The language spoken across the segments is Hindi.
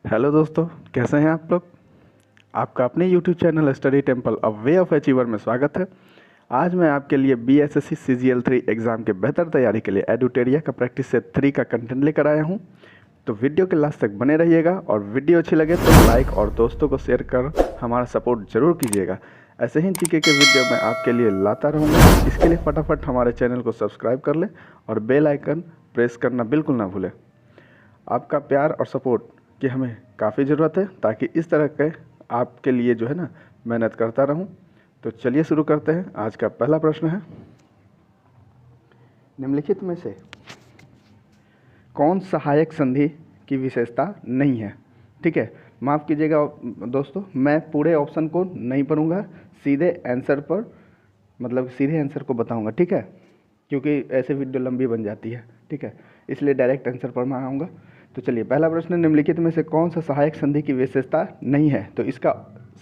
हेलो दोस्तों, कैसे हैं आप लोग। आपका अपने YouTube channel study temple a way of achiever में स्वागत है। आज मैं आपके लिए BSSC CGL3 एग्ज़ाम के बेहतर तैयारी के लिए एडुटेरिया का प्रैक्टिस सेट 3 का कंटेंट लेकर आया हूं। तो वीडियो के लास्ट तक बने रहिएगा और वीडियो अच्छी लगे तो लाइक और दोस्तों को शेयर कर हमारा सपोर्ट ज़रूर कीजिएगा। ऐसे ही जीके के वीडियो मैं आपके लिए लाता रहूँगा। इसके लिए फटाफट हमारे चैनल को सब्सक्राइब कर लें और बेल आइकन प्रेस करना बिल्कुल ना भूलें। आपका प्यार और सपोर्ट की हमें काफ़ी ज़रूरत है, ताकि इस तरह के आपके लिए जो है ना मेहनत करता रहूं। तो चलिए शुरू करते हैं। आज का पहला प्रश्न है, निम्नलिखित में से कौन सहायक संधि की विशेषता नहीं है। ठीक है, माफ़ कीजिएगा दोस्तों, मैं पूरे ऑप्शन को नहीं पढ़ूंगा, सीधे आंसर पर मतलब सीधे आंसर को बताऊंगा। ठीक है, क्योंकि ऐसे वीडियो लंबी बन जाती है। ठीक है, इसलिए डायरेक्ट आंसर पर मैं आऊँगा। तो चलिए, पहला प्रश्न, निम्नलिखित में से कौन सा सहायक संधि की विशेषता नहीं है। तो इसका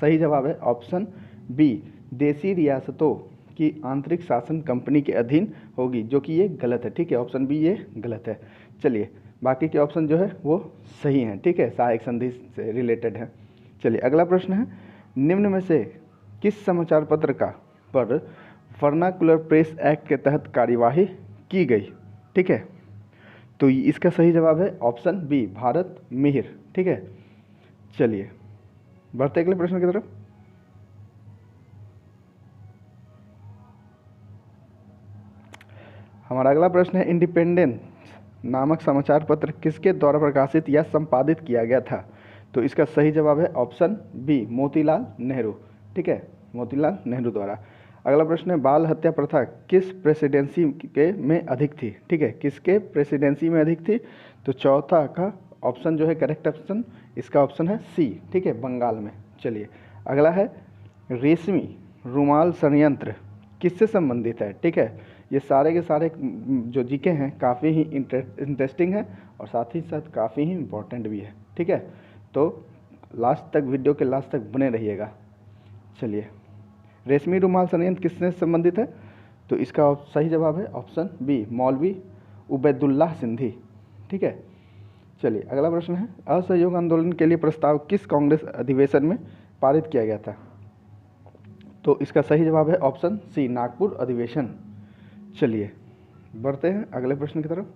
सही जवाब है ऑप्शन बी, देशी रियासतों की आंतरिक शासन कंपनी के अधीन होगी, जो कि ये गलत है। ठीक है, ऑप्शन बी ये गलत है। चलिए, बाकी के ऑप्शन जो है वो सही हैं। ठीक है, सहायक संधि से रिलेटेड है। चलिए, अगला प्रश्न है, निम्न में से किस समाचार पत्र का पर वर्नाकुलर प्रेस एक्ट के तहत कार्यवाही की गई। ठीक है, तो इसका सही जवाब है ऑप्शन बी, भारत मिहिर। ठीक है, चलिए बढ़ते अगले प्रश्न की तरफ। हमारा अगला प्रश्न है, इंडिपेंडेंस नामक समाचार पत्र किसके द्वारा प्रकाशित या संपादित किया गया था। तो इसका सही जवाब है ऑप्शन बी, मोतीलाल नेहरू। ठीक है, मोतीलाल नेहरू द्वारा। अगला प्रश्न है, बाल हत्या प्रथा किस प्रेसिडेंसी के में अधिक थी। ठीक है, किसके प्रेसिडेंसी में अधिक थी। तो चौथा का ऑप्शन जो है करेक्ट ऑप्शन, इसका ऑप्शन है सी। ठीक है, बंगाल में। चलिए, अगला है, रेशमी रुमाल षड्यंत्र किससे संबंधित है। ठीक है, ये सारे के सारे जो जीके हैं काफ़ी ही इंटरेस्टिंग है और साथ ही साथ काफ़ी ही इम्पोर्टेंट भी है। ठीक है, तो लास्ट तक, वीडियो के लास्ट तक बने रहिएगा। चलिए, रेशमी रुमाल षड्यंत्र किससे संबंधित है। तो इसका सही जवाब है ऑप्शन बी, मौलवी उबैदुल्लाह सिंधी। ठीक है, चलिए अगला प्रश्न है, असहयोग आंदोलन के लिए प्रस्ताव किस कांग्रेस अधिवेशन में पारित किया गया था। तो इसका सही जवाब है ऑप्शन सी, नागपुर अधिवेशन। चलिए बढ़ते हैं अगले प्रश्न की तरफ।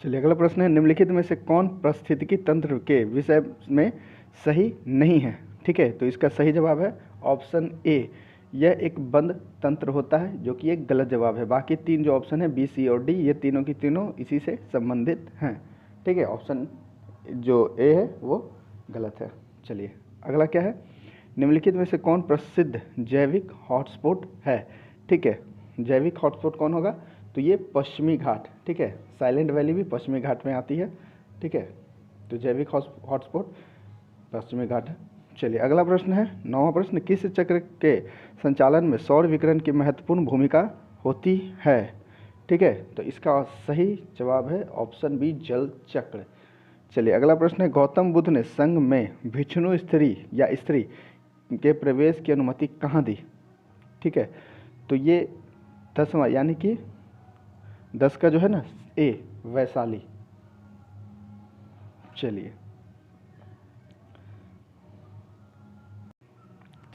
चलिए, अगला प्रश्न है, निम्नलिखित में से कौन पारिस्थितिकी तंत्र के विषय में सही नहीं है। ठीक है, तो इसका सही जवाब है ऑप्शन ए, यह एक बंद तंत्र होता है, जो कि एक गलत जवाब है। बाकी तीन जो ऑप्शन है बी, सी और डी, ये तीनों की तीनों इसी से संबंधित हैं। ठीक है, ऑप्शन जो ए है वो गलत है। चलिए अगला क्या है, निम्नलिखित में से कौन प्रसिद्ध जैविक हॉटस्पॉट है। ठीक है, जैविक हॉटस्पॉट कौन होगा। तो ये पश्चिमी घाट। ठीक है, साइलेंट वैली भी पश्चिमी घाट में आती है। ठीक है, तो जैविक हॉटस्पॉट पश्चिमी घाट है। चलिए अगला प्रश्न है, 9वां प्रश्न, किस चक्र के संचालन में सौर विकिरण की महत्वपूर्ण भूमिका होती है। ठीक है, तो इसका सही जवाब है ऑप्शन बी, जल चक्र। चलिए अगला प्रश्न है, गौतम बुद्ध ने संघ में भिक्षु स्त्री या स्त्री के प्रवेश की अनुमति कहाँ दी। ठीक है, तो ये 10वां यानी कि 10 का जो है ना ए, वैशाली।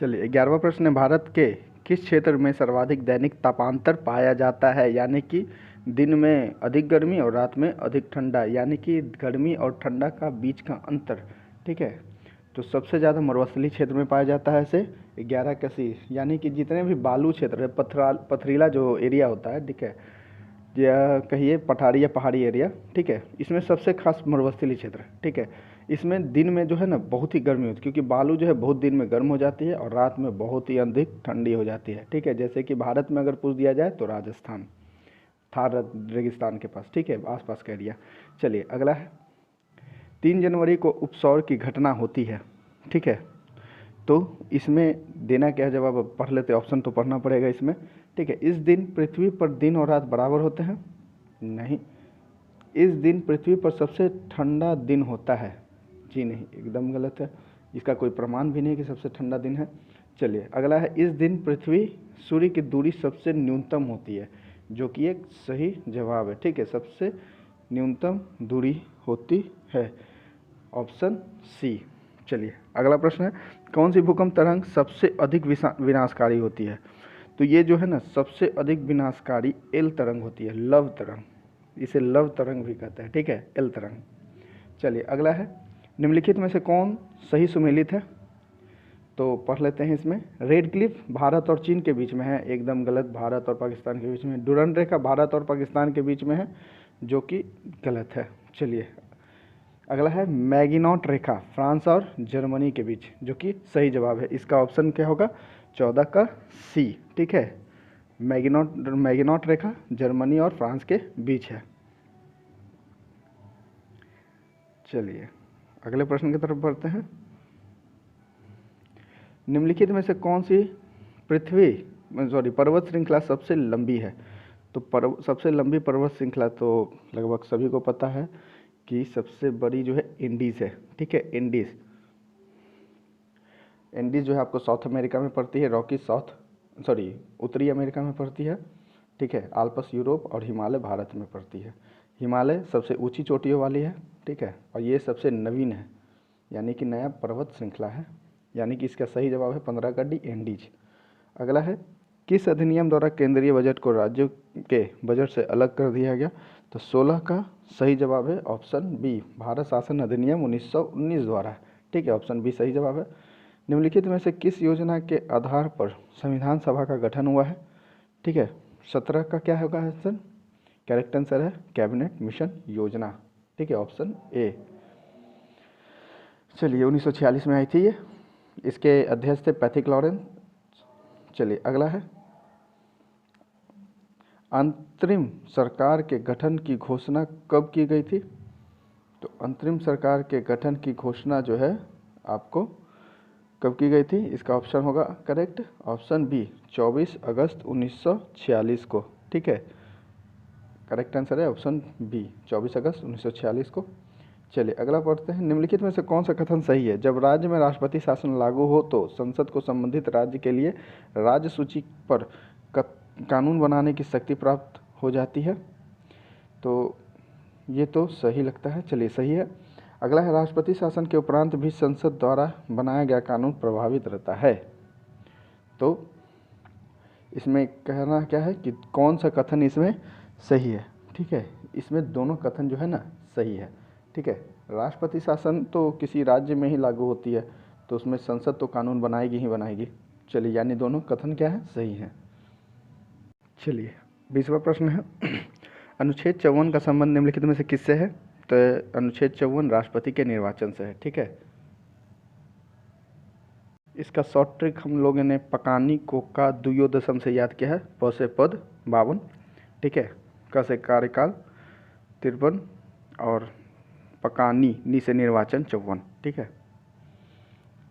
चलिए 11वां प्रश्न है, भारत के किस क्षेत्र में सर्वाधिक दैनिक तापांतर पाया जाता है। यानी कि दिन में अधिक गर्मी और रात में अधिक ठंडा, यानी कि गर्मी और ठंडा का बीच का अंतर। ठीक है, तो सबसे ज़्यादा मरुस्थलीय क्षेत्र में पाया जाता है इसे 11 का सी, यानी कि जितने भी बालू क्षेत्र है, पथरीला जो एरिया होता है। ठीक है, या कहिए पठारी या पहाड़ी एरिया। ठीक है, इसमें सबसे खास मरुस्थलीय क्षेत्र। ठीक है, इसमें दिन में जो है ना बहुत ही गर्मी होती है, क्योंकि बालू जो है बहुत दिन में गर्म हो जाती है और रात में बहुत ही अधिक ठंडी हो जाती है। ठीक है, जैसे कि भारत में अगर पूछ दिया जाए तो राजस्थान, थार रेगिस्तान के पास। ठीक है, आसपास का एरिया। चलिए अगला है, 3 जनवरी को उपसौर की घटना होती है। ठीक है, तो इसमें देना क्या जवाब, अब पढ़ लेते, ऑप्शन तो पढ़ना पड़ेगा इसमें। ठीक है, इस दिन पृथ्वी पर दिन और रात बराबर होते हैं। नहीं, इस दिन पृथ्वी पर सबसे ठंडा दिन होता है। जी नहीं, एकदम गलत है, इसका कोई प्रमाण भी नहीं कि सबसे ठंडा दिन है। चलिए अगला है, इस दिन पृथ्वी सूर्य की दूरी सबसे न्यूनतम होती है, जो कि एक सही जवाब है। ठीक है, सबसे न्यूनतम दूरी होती है। Option C. चलिए अगला प्रश्न है, कौन सी भूकंप तरंग सबसे अधिक विनाशकारी होती है? तो ये जो है ना सबसे अधिक विनाशकारी एल तरंग होती है, लव तरंग, इसे लव तरंग भी कहते हैं, ठीक है, एल तरंग। चलिए अगला है, निम्नलिखित में से कौन सही सुमेलित है? तो पढ़ लेते हैं इसमें। रेड क्लिफ भारत और चीन के बीच में है, एकदम गलत, भारत और पाकिस्तान के बीच में। डुरंड रेखा भारत और पाकिस्तान के बीच में है, जो कि गलत है। चलिए अगला है, मैगिनॉट रेखा फ्रांस और जर्मनी के बीच, जो कि सही जवाब है। इसका ऑप्शन क्या होगा? 14 का सी, ठीक है। मैगिनॉट रेखा जर्मनी और फ्रांस के बीच है। चलिए अगले प्रश्न की तरफ बढ़ते हैं। निम्नलिखित में से कौन सी पर्वत श्रृंखला सबसे लंबी है? तो सबसे लंबी पर्वत श्रृंखला तो लगभग सभी को पता है कि सबसे बड़ी जो है इंडीज़ है, ठीक है, इंडीज़ जो है आपको साउथ अमेरिका में पड़ती है, उत्तरी अमेरिका में पड़ती है, ठीक है, आल्प्स यूरोप और हिमालय भारत में पड़ती है। हिमालय सबसे ऊंची चोटियों वाली है, ठीक है, और ये सबसे नवीन है, यानी कि नया पर्वत श्रृंखला है, यानी कि इसका सही जवाब है 15 का डी, एंडीज। अगला है, किस अधिनियम द्वारा केंद्रीय बजट को राज्यों के बजट से अलग कर दिया गया? तो 16 का सही जवाब है ऑप्शन बी, भारत शासन अधिनियम 1919 द्वारा, ठीक है, ऑप्शन बी सही जवाब है। निम्नलिखित में से किस योजना के आधार पर संविधान सभा का गठन हुआ है? ठीक है, 17 का क्या होगा आंसर? करेक्ट आंसर है कैबिनेट मिशन योजना, ठीक है, ऑप्शन ए। चलिए 1946 में आई थी ये, इसके अध्यक्ष थे पैथिक लॉरेंस। चलिए अगला है, अंतरिम सरकार के गठन की घोषणा कब की गई थी? तो अंतरिम सरकार के गठन की घोषणा जो है आपको कब की गई थी? इसका ऑप्शन होगा करेक्ट ऑप्शन बी, 24 अगस्त 1946 को, ठीक है, करेक्ट आंसर है ऑप्शन बी, 24 अगस्त 1946 को। चलिए अगला पढ़ते हैं, निम्नलिखित में से कौन सा कथन सही है? जब राज्य में राष्ट्रपति शासन लागू हो तो संसद को संबंधित राज्य के लिए राज्य सूची पर कानून बनाने की शक्ति प्राप्त हो जाती है। तो ये तो सही लगता है, चलिए सही है। अगला है, राष्ट्रपति शासन के उपरांत भी संसद द्वारा बनाया गया कानून प्रभावित रहता है। तो इसमें कहना क्या है कि कौन सा कथन इसमें सही है? ठीक है, इसमें दोनों कथन जो है ना सही है, ठीक है। राष्ट्रपति शासन तो किसी राज्य में ही लागू होती है, तो उसमें संसद तो कानून बनाएगी ही बनाएगी। चलिए यानी दोनों कथन क्या है? सही है। चलिए 20वां प्रश्न है, अनुच्छेद 54 का संबंध निम्नलिखित में से किससे है? तो अनुच्छेद 54 राष्ट्रपति के निर्वाचन से है, ठीक है। इसका शॉर्ट ट्रिक हम लोगों ने पकानी को का दुयो दशम से याद किया है, प से पद 52, ठीक है, क से कार्यकाल 53 और पकानी नी से निर्वाचन 54, ठीक है।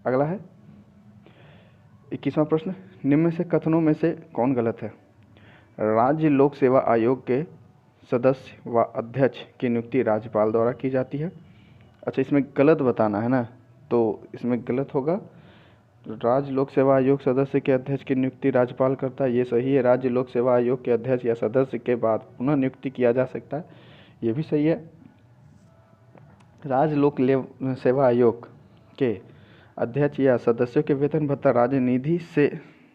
अगला है 21वां प्रश्न, निम्न में से कथनों में से कौन गलत है? राज्य लोक सेवा आयोग के सदस्य व अध्यक्ष की नियुक्ति राज्यपाल द्वारा की जाती है। अच्छा, इसमें गलत बताना है ना, तो इसमें गलत होगा। राज्य लोक सेवा आयोग सदस्य के अध्यक्ष की नियुक्ति राज्यपाल करता है, ये सही है। राज्य लोक सेवा आयोग के अध्यक्ष या सदस्य के बाद पुनः नियुक्ति किया जा सकता है, ये भी सही है। राज्य लोक सेवा आयोग के अध्यक्ष या सदस्यों के वेतन भत्ता राज्य निधि से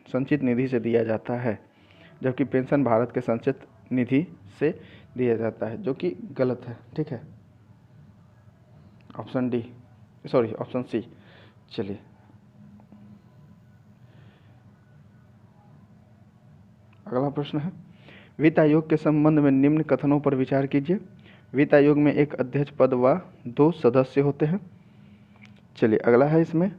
संचित निधि से दिया जाता है, जबकि पेंशन भारत के संचित निधि से दिया जाता है, जो कि गलत है, ठीक है, ऑप्शन सी। चलिए अगला प्रश्न है, वित्त आयोग के संबंध में निम्न कथनों पर विचार कीजिए। वित्त आयोग में एक अध्यक्ष पद व 2 सदस्य होते हैं। चलिए अगला है, इसमें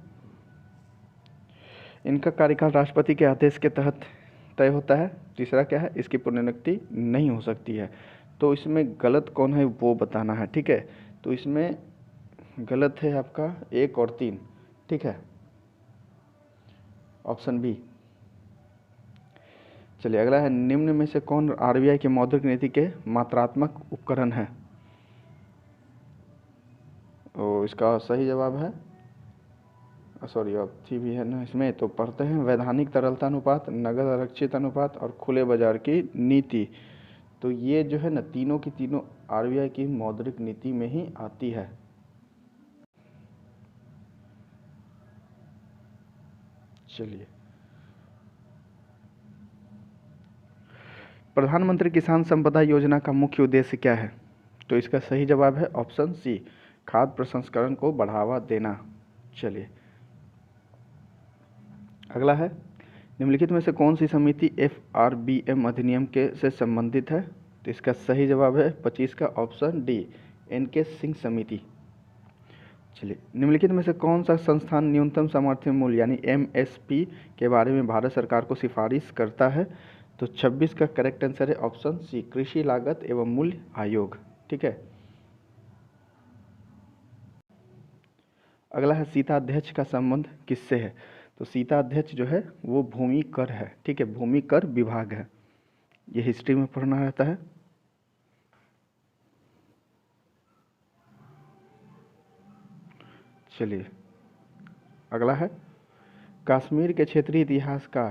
इनका कार्यकाल राष्ट्रपति के आदेश के तहत तय होता है। तीसरा क्या है? इसकी पुनर्नियुक्ति नहीं हो सकती है। तो इसमें गलत कौन है वो बताना है, ठीक है। तो इसमें गलत है आपका 1 और 3, ठीक है, ऑप्शन बी। चलिए अगला है, निम्न में से कौन आरबीआई की मौद्रिक नीति के मात्रात्मक उपकरण है? तो इसका सही जवाब है ऑप्शन भी है ना इसमें, तो पढ़ते हैं, वैधानिक तरलता अनुपात, नगद आरक्षित अनुपात और खुले बाजार की नीति। तो ये जो है ना तीनों की तीनों आरबीआई की मौद्रिक नीति में ही आती है। चलिए, प्रधानमंत्री किसान संपदा योजना का मुख्य उद्देश्य क्या है? तो इसका सही जवाब है ऑप्शन सी, खाद्य प्रसंस्करण को बढ़ावा देना। चलिए, अगला है, निम्नलिखित में से कौन सी समिति FRBM अधिनियम के से संबंधित है? तो इसका सही जवाब है 25 का ऑप्शन डी, NK सिंह समिति। चलिए, निम्नलिखित में से कौन सा संस्थान न्यूनतम समर्थन मूल्य यानी MSP के बारे में भारत सरकार को सिफारिश करता है? तो 26 का करेक्ट आंसर है ऑप्शन सी, कृषि लागत एवं मूल्य आयोग। ठीक है, अगला है, सीता अध्यक्ष का संबंध किससे है? तो सीता अध्यक्ष जो है वो भूमि कर है। ठीक है, भूमि कर विभाग है, ये हिस्ट्री में पढ़ना रहता है। चलिए, अगला है, कश्मीर के क्षेत्रीय इतिहास का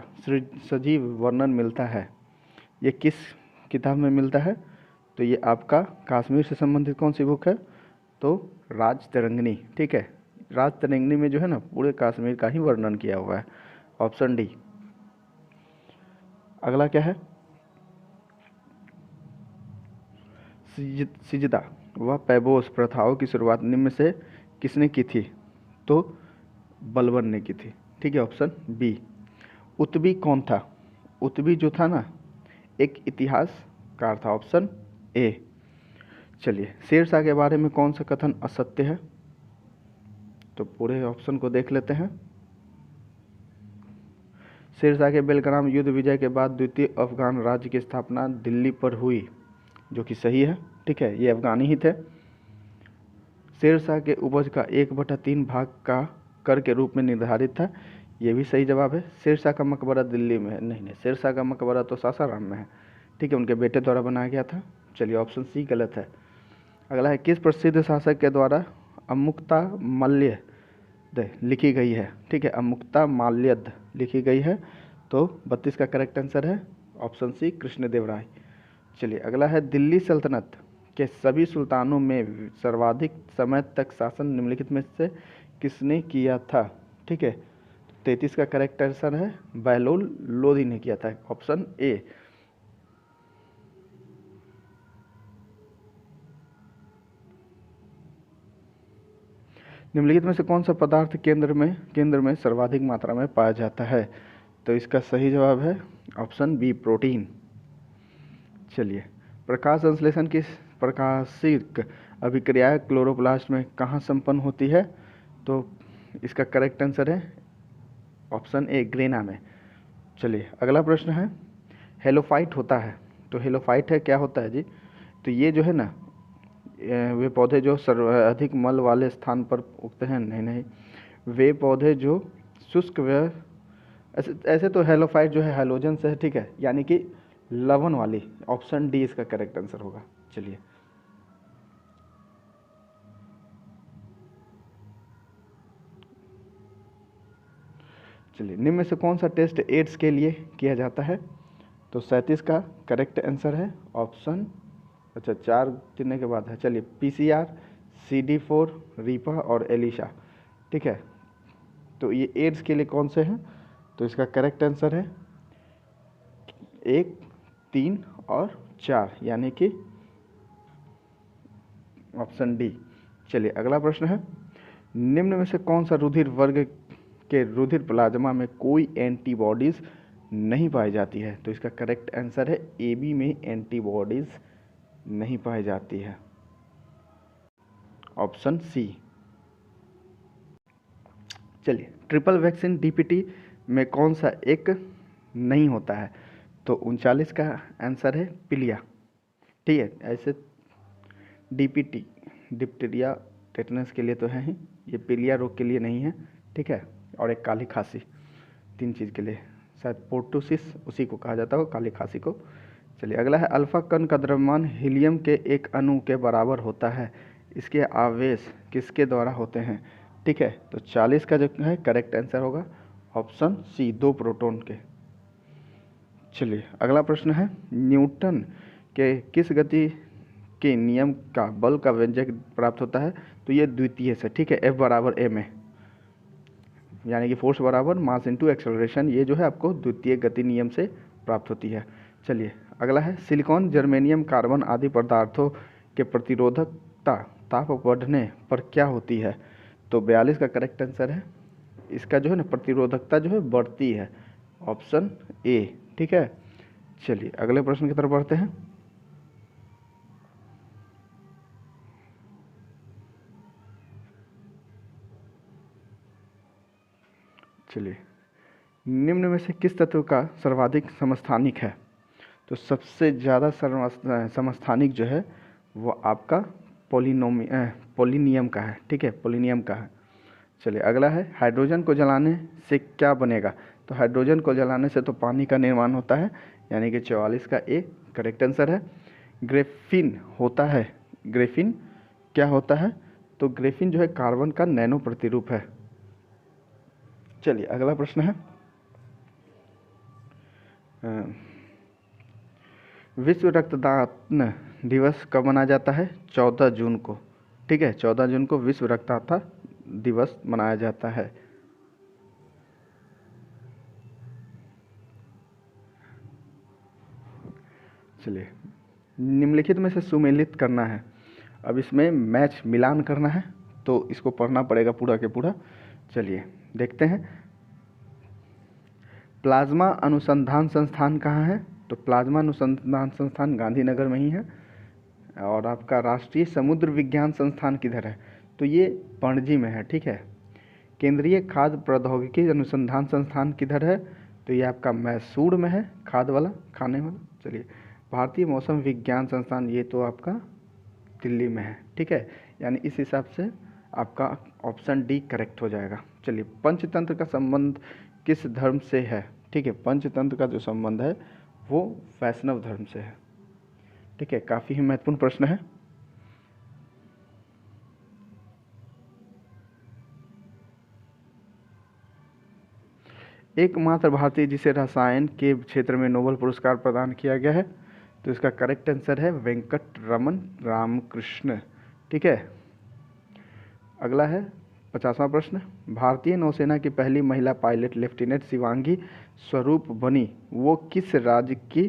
सजीव वर्णन मिलता है, ये किस किताब में मिलता है? तो ये आपका कश्मीर से संबंधित कौन सी बुक है? तो राजतरंगिणी। ठीक है, राजतरंगिणी में जो है ना पूरे कश्मीर का ही वर्णन किया हुआ है, ऑप्शन डी। अगला क्या है, सिजदा व पैबोस प्रथाओं की शुरुआत निम्न में से किसने की थी? तो बलबन ने की थी। ठीक है, ऑप्शन बी। उत्बी कौन था? उत्बी जो था ना एक इतिहासकार था, ऑप्शन ए। चलिए, शेरशाह के बारे में कौन सा कथन असत्य है? तो पूरे ऑप्शन को देख लेते हैं। शेरशाह के बेलग्राम युद्ध विजय के बाद द्वितीय अफगान राज्य की स्थापना दिल्ली पर हुई, जो कि सही है। ठीक है, ये अफगानी ही थे। शेरशाह के उपज का 1/3 भाग का कर के रूप में निर्धारित था, ये भी सही जवाब है। शेरशाह का मकबरा दिल्ली में है, नहीं, शेरशाह का मकबरा तो सासाराम में है। ठीक है, उनके बेटे द्वारा बनाया गया था। चलिए, ऑप्शन सी गलत है। अगला है, किस प्रसिद्ध शासक के द्वारा अमुक्ता माल्यद लिखी गई है? ठीक है, अमुक्ता माल्यद लिखी गई है। तो 32 का करेक्ट आंसर है ऑप्शन सी, कृष्णदेवराय। चलिए, अगला है, दिल्ली सल्तनत के सभी सुल्तानों में सर्वाधिक समय तक शासन निम्नलिखित में से किसने किया था? ठीक है, 33 का करेक्ट आंसर है बहलोल लोदी ने किया था, ऑप्शन ए। निम्नलिखित में से कौन सा पदार्थ केंद्र में सर्वाधिक मात्रा में पाया जाता है? तो इसका सही जवाब है ऑप्शन बी, प्रोटीन। चलिए, प्रकाश संश्लेषण की प्रकाशिक अभिक्रिया क्लोरोप्लास्ट में कहाँ संपन्न होती है? तो इसका करेक्ट आंसर है ऑप्शन ए, ग्रेना में। चलिए, अगला प्रश्न है, हेलोफाइट होता है, तो हेलोफाइट है क्या होता है जी? तो ये जो है ना वे पौधे जो सर्वाधिक मल वाले स्थान पर उगते हैं, नहीं, वे पौधे जो शुष्क व ऐसे तो हेलोफाइट जो है हैलोजन से है। ठीक है, यानी कि लवण वाली, ऑप्शन डी इसका करेक्ट आंसर होगा। चलिए, निम्न में से कौन सा टेस्ट एड्स के लिए किया जाता है? तो 37 का करेक्ट आंसर है ऑप्शन, अच्छा 4 चुनने के बाद है। चलिए, PCR, CD4, रीपा और एलिशा। ठीक है, तो ये एड्स के लिए कौन से हैं? तो इसका करेक्ट आंसर है 1, 3 और 4, यानी कि ऑप्शन डी। चलिए, अगला प्रश्न है, निम्न में से कौन सा रुधिर वर्ग के रुधिर प्लाज्मा में कोई एंटीबॉडीज नहीं पाई जाती है? तो इसका करेक्ट आंसर है AB में एंटीबॉडीज नहीं पाई जाती है, ऑप्शन सी। चलिए, ट्रिपल वैक्सीन DPT में कौन सा एक नहीं होता है? तो 39 का आंसर है पिलिया। ठीक है, ऐसे DPT डिप्टीरिया टेटनस के लिए तो है ही, ये पिलिया रोग के लिए नहीं है। ठीक है, और एक काली खांसी, 3 चीज़ के लिए, शायद पोर्टोसिस उसी को कहा जाता हो, काली खांसी को। चलिए, अगला है, अल्फा कण का द्रव्यमान हीलियम के एक अणु के बराबर होता है, इसके आवेश किसके द्वारा होते हैं? ठीक है, तो 40 का जो है करेक्ट आंसर होगा ऑप्शन सी, 2 प्रोटॉन के। चलिए, अगला प्रश्न है, न्यूटन के किस गति के नियम का बल का व्यंजक प्राप्त होता है? तो ये द्वितीय से। ठीक है, F = ma। यानी कि फोर्स बराबर मास इंटू एक्सेलरेशन, ये जो है आपको द्वितीय गति नियम से प्राप्त होती है। चलिए अगला है, सिलिकॉन, जर्मेनियम, कार्बन आदि पदार्थों के प्रतिरोधकता ताप बढ़ने पर क्या होती है? तो 42 का करेक्ट आंसर है, इसका जो है ना प्रतिरोधकता जो है बढ़ती है, ऑप्शन ए। ठीक है, चलिए अगले प्रश्न की तरफ बढ़ते हैं। चलिए, निम्न में से किस तत्व का सर्वाधिक समस्थानिक है? तो सबसे ज़्यादा समस्थानिक जो है वो आपका पोलिनियम का है। ठीक है, पोलिनियम का है। चलिए अगला है, हाइड्रोजन को जलाने से क्या बनेगा? तो हाइड्रोजन को जलाने से तो पानी का निर्माण होता है, यानी कि 44 का ए करेक्ट आंसर है। ग्रेफिन होता है, ग्रेफिन क्या होता है? तो ग्रेफिन जो है कार्बन का नैनो प्रतिरूप है। चलिए अगला प्रश्न है, विश्व रक्तदान दिवस कब मनाया जाता है? 14 जून को। ठीक है, 14 जून को विश्व रक्तदाता दिवस मनाया जाता है। चलिए, निम्नलिखित में से सुमेलित करना है। अब इसमें मैच मिलान करना है, तो इसको पढ़ना पड़ेगा पूरा के पूरा। चलिए देखते हैं, प्लाज्मा अनुसंधान संस्थान कहाँ है? तो प्लाज्मा अनुसंधान संस्थान गांधीनगर में ही है। और आपका राष्ट्रीय समुद्र विज्ञान संस्थान किधर है? तो ये पणजी में है। ठीक है, केंद्रीय खाद्य प्रौद्योगिकी अनुसंधान संस्थान किधर है? तो ये आपका मैसूर में है, खाद वाला, खाने वाला। चलिए, भारतीय मौसम विज्ञान संस्थान, ये तो आपका दिल्ली में है। ठीक है, यानी इस हिसाब से आपका ऑप्शन डी करेक्ट हो जाएगा। चलिए, पंचतंत्र का संबंध किस धर्म से है? ठीक है, पंचतंत्र का जो संबंध है वो वैष्णव धर्म से है। ठीक है, काफ़ी ही महत्वपूर्ण प्रश्न है। एकमात्र भारतीय जिसे रसायन के क्षेत्र में नोबेल पुरस्कार प्रदान किया गया है? तो इसका करेक्ट आंसर है वेंकट रमन रामकृष्ण। ठीक है, अगला है 50वां प्रश्न, भारतीय नौसेना की पहली महिला पायलट लेफ्टिनेंट शिवांगी स्वरूप बनी, वो किस राज्य की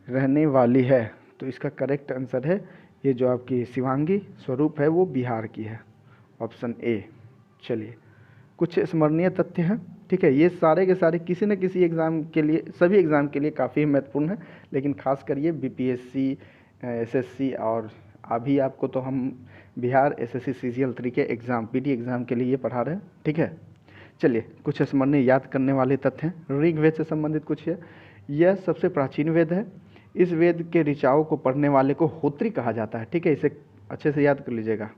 रहने वाली है? तो इसका करेक्ट आंसर है, ये जो आपकी शिवांगी स्वरूप है वो बिहार की है, ऑप्शन ए। चलिए, कुछ स्मरणीय तथ्य हैं। ठीक है, ये सारे के सारे किसी न किसी एग्ज़ाम के लिए, सभी एग्ज़ाम के लिए काफ़ी महत्वपूर्ण है, लेकिन खास कर ये बीपीएससी, एसएससी और अभी आपको तो हम बिहार एसएससी सीजीएल 3 के एग्ज़ाम, पीटी एग्ज़ाम के लिए ये पढ़ा रहे हैं। ठीक है, चलिए कुछ स्मरणीय याद करने वाले तथ्य हैं। ऋग्वेद से संबंधित कुछ है, यह सबसे प्राचीन वेद है। इस वेद के ऋचाओं को पढ़ने वाले को होत्री कहा जाता है। ठीक है, इसे अच्छे से याद कर लीजिएगा।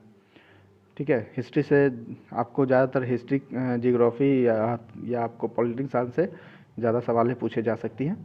ठीक है, हिस्ट्री से आपको ज़्यादातर हिस्ट्री, जियोग्राफी या आपको पॉलिटिक्स साइंस से ज़्यादा सवालें पूछे जा सकती हैं।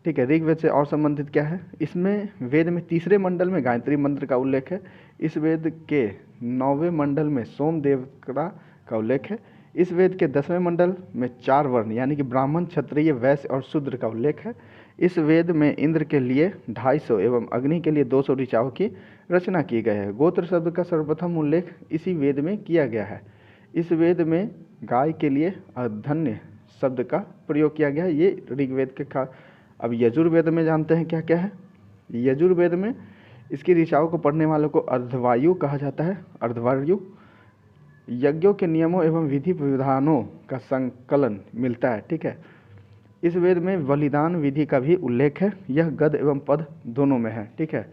ठीक है, ऋग्वेद से और संबंधित क्या है? इसमें वेद में तीसरे मंडल में गायत्री मंत्र का उल्लेख है। इस वेद के 9वें मंडल में सोमदेव का उल्लेख है। इस वेद के 10वें मंडल में 4 वर्ण यानी कि ब्राह्मण, क्षत्रिय, वैश्य और शूद्र का उल्लेख है। इस वेद में इंद्र के लिए 250 एवं अग्नि के लिए 200 ऋचाओं की रचना की गई है। गोत्र शब्द का सर्वप्रथम उल्लेख इसी वेद में किया गया है। इस वेद में गाय के लिए अधन्य शब्द का प्रयोग किया गया है। ये ऋग्वेद के अब यजुर्वेद में जानते हैं क्या क्या है। यजुर्वेद में इसकी ऋचाओं को पढ़ने वालों को अर्धवायु कहा जाता है, अर्धवायु। यज्ञों के नियमों एवं विधि विधानों का संकलन मिलता है। ठीक है, इस वेद में बलिदान विधि का भी उल्लेख है। यह गद एवं पद दोनों में है। ठीक है,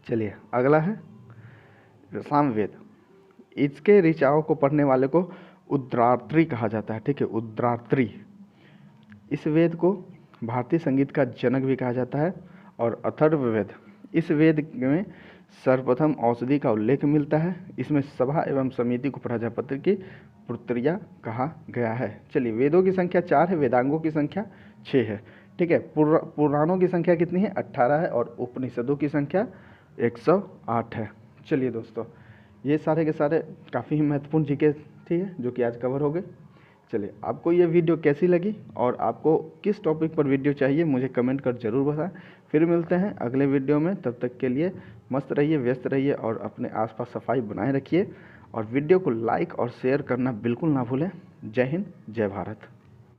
चलिए अगला है सामवेद। इसके ऋचाओं को पढ़ने वाले को उद्रात्री कहा जाता है। ठीक है, उद्रात्री। इस वेद को भारतीय संगीत का जनक भी कहा जाता है। और अथर्ववेद, इस वेद में सर्वप्रथम औषधि का उल्लेख मिलता है। इसमें सभा एवं समिति को प्रजापति की पुत्रिया कहा गया है। चलिए, वेदों की संख्या 4 है, वेदांगों की संख्या 6 है। ठीक है, पुराणों की संख्या कितनी है? 18 है। और उपनिषदों की संख्या 108 है। चलिए दोस्तों, ये सारे के सारे काफ़ी महत्वपूर्ण जीके थी जो कि आज कवर हो गए। चलिए, आपको ये वीडियो कैसी लगी और आपको किस टॉपिक पर वीडियो चाहिए मुझे कमेंट कर ज़रूर बताएं। फिर मिलते हैं अगले वीडियो में, तब तक के लिए मस्त रहिए, व्यस्त रहिए और अपने आसपास सफाई बनाए रखिए। और वीडियो को लाइक और शेयर करना बिल्कुल ना भूलें। जय हिंद, जय भारत।